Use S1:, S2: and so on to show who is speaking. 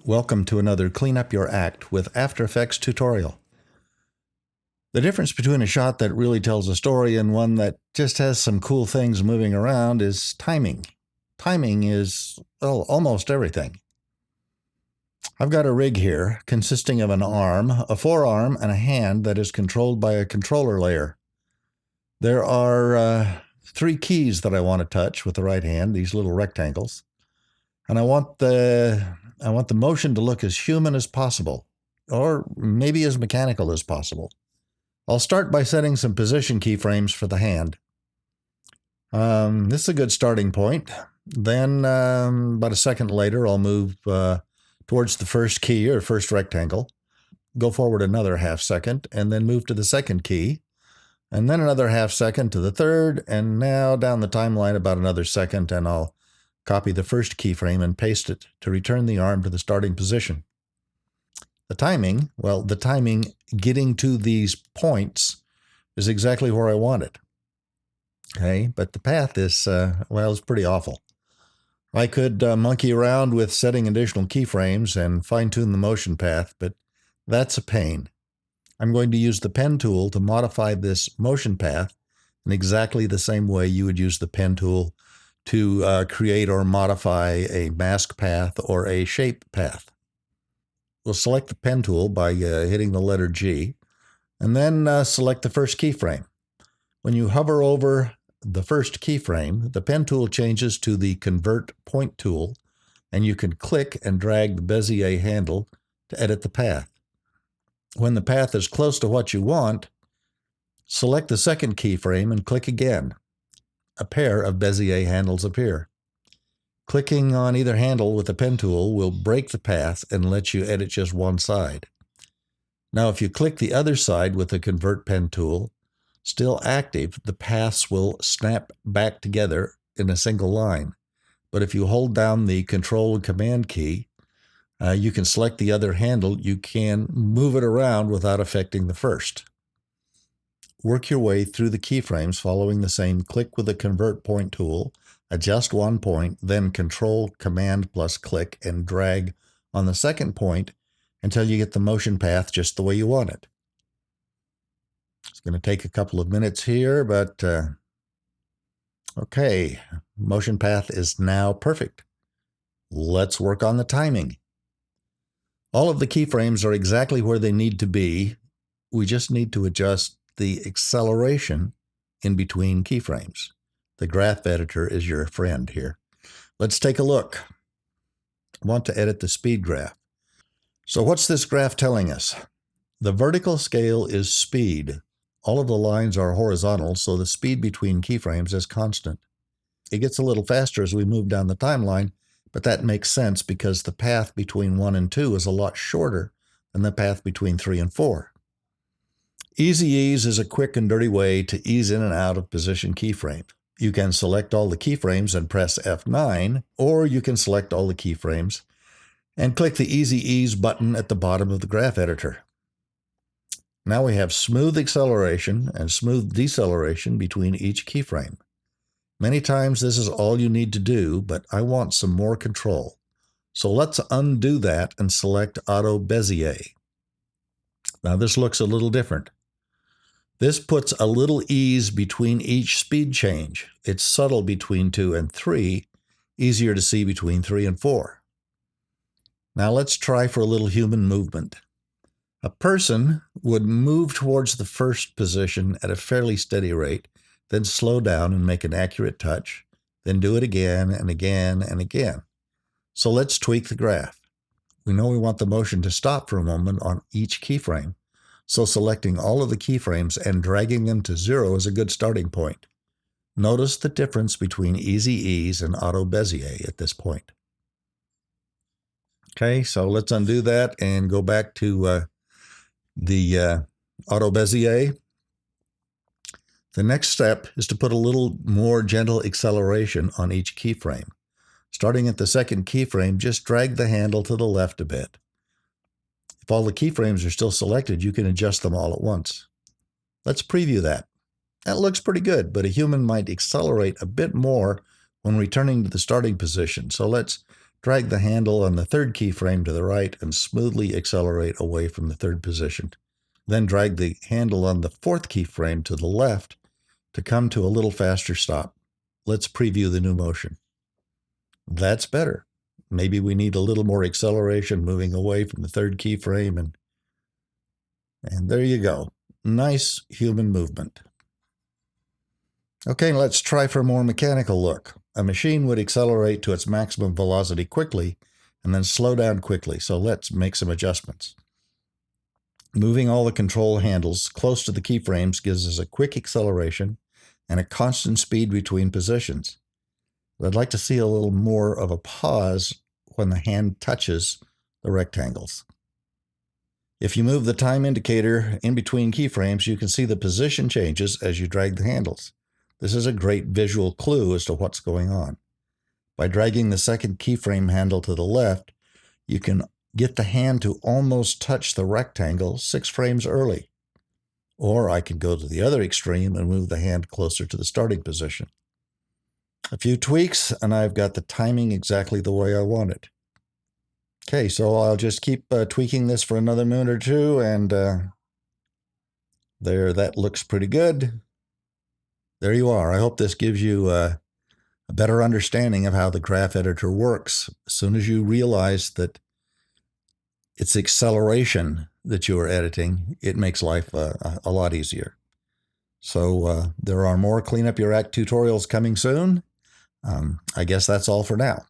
S1: Welcome to another Clean Up Your Act with After Effects tutorial. The difference between a shot that really tells a story and one that just has some cool things moving around is timing. Timing is, well, almost everything. I've got a rig here consisting of an arm, a forearm, and a hand that is controlled by a controller layer. There are 3 keys that I want to touch with the right hand, these little rectangles. And I want the motion to look as human as possible, or maybe as mechanical as possible. I'll start by setting some position keyframes for the hand. This is a good starting point. Then about a second later, I'll move towards the first key or first rectangle, go forward another half second, and then move to the second key, and then another half second to the third, and now down the timeline about another second, and I'll copy the first keyframe and paste it to return the arm to the starting position. The timing, well, the timing getting to these points is exactly where I want it. Okay, but the path is, it's pretty awful. I could monkey around with setting additional keyframes and fine-tune the motion path, but that's a pain. I'm going to use the pen tool to modify this motion path in exactly the same way you would use the pen tool to create or modify a mask path or a shape path. We'll select the pen tool by hitting the letter G, and then select the first keyframe. When you hover over the first keyframe, the pen tool changes to the Convert Point tool, and you can click and drag the Bezier handle to edit the path. When the path is close to what you want, select the second keyframe and click again. A pair of Bezier handles appear. Clicking on either handle with the pen tool will break the path and let you edit just one side. Now, if you click the other side with the Convert Pen tool, still active, the paths will snap back together in a single line. But if you hold down the Control and Command key, you can select the other handle. You can move it around without affecting the first. Work your way through the keyframes following the same click with the Convert Point tool, adjust one point, then Control, Command plus click and drag on the second point until you get the motion path just the way you want it. It's going to take a couple of minutes here, but okay, motion path is now perfect. Let's work on the timing. All of the keyframes are exactly where they need to be. We just need to adjust the acceleration in between keyframes. The graph editor is your friend here. Let's take a look. I want to edit the speed graph. So what's this graph telling us? The vertical scale is speed. All of the lines are horizontal, so the speed between keyframes is constant. It gets a little faster as we move down the timeline, but that makes sense because the path between 1 and 2 is a lot shorter than the path between 3 and 4. Easy ease is a quick and dirty way to ease in and out of position keyframe. You can select all the keyframes and press F9, or you can select all the keyframes and click the Easy Ease button at the bottom of the graph editor. Now we have smooth acceleration and smooth deceleration between each keyframe. Many times this is all you need to do, but I want some more control. So let's undo that and select Auto Bezier. Now this looks a little different. This puts a little ease between each speed change. It's subtle between 2 and 3, easier to see between 3 and 4. Now let's try for a little human movement. A person would move towards the first position at a fairly steady rate, then slow down and make an accurate touch, then do it again and again and again. So let's tweak the graph. We know we want the motion to stop for a moment on each keyframe. So selecting all of the keyframes and dragging them to 0 is a good starting point. Notice the difference between Easy Ease and Auto Bezier at this point. Okay, so let's undo that and go back to the Auto Bezier. The next step is to put a little more gentle acceleration on each keyframe. Starting at the second keyframe, just drag the handle to the left a bit. If all the keyframes are still selected, you can adjust them all at once. Let's preview that. That looks pretty good, but a human might accelerate a bit more when returning to the starting position. So let's drag the handle on the third keyframe to the right and smoothly accelerate away from the third position. Then drag the handle on the fourth keyframe to the left to come to a little faster stop. Let's preview the new motion. That's better. Maybe we need a little more acceleration moving away from the third keyframe, and there you go. Nice human movement. Okay, let's try for a more mechanical look. A machine would accelerate to its maximum velocity quickly and then slow down quickly, so let's make some adjustments. Moving all the control handles close to the keyframes gives us a quick acceleration and a constant speed between positions. But I'd like to see a little more of a pause when the hand touches the rectangles. If you move the time indicator in between keyframes, you can see the position changes as you drag the handles. This is a great visual clue as to what's going on. By dragging the second keyframe handle to the left, you can get the hand to almost touch the rectangle 6 frames early. Or I can go to the other extreme and move the hand closer to the starting position. A few tweaks, and I've got the timing exactly the way I want it. Okay, so I'll just keep tweaking this for another minute or two, and there, that looks pretty good. There you are. I hope this gives you a better understanding of how the graph editor works. As soon as you realize that it's acceleration that you are editing, it makes life a lot easier. So there are more Clean Up Your Act tutorials coming soon. I guess that's all for now.